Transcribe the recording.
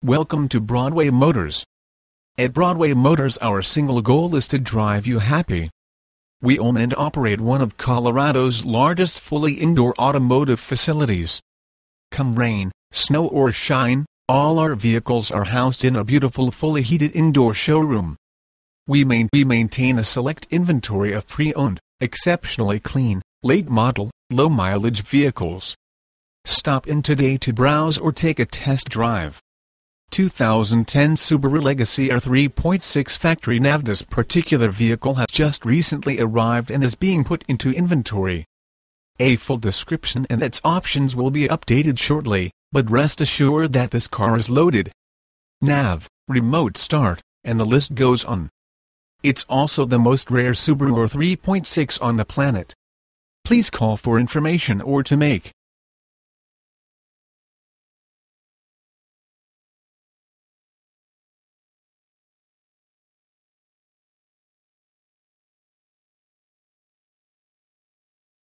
Welcome to Broadway Motors. At Broadway Motors, our single goal is to drive you happy. We own and operate one of Colorado's largest fully indoor automotive facilities. Come rain, snow or shine, all our vehicles are housed in a beautiful fully heated indoor showroom. We maintain a select inventory of pre-owned, exceptionally clean, late-model, low-mileage vehicles. Stop in today to browse or take a test drive. 2010 Subaru Legacy R 3.6 Factory Nav. This particular vehicle has just recently arrived and is being put into inventory. A full description and its options will be updated shortly, but rest assured that this car is loaded. Nav, remote start, and the list goes on. It's also the most rare Subaru R 3.6 on the planet. Please call for information or to make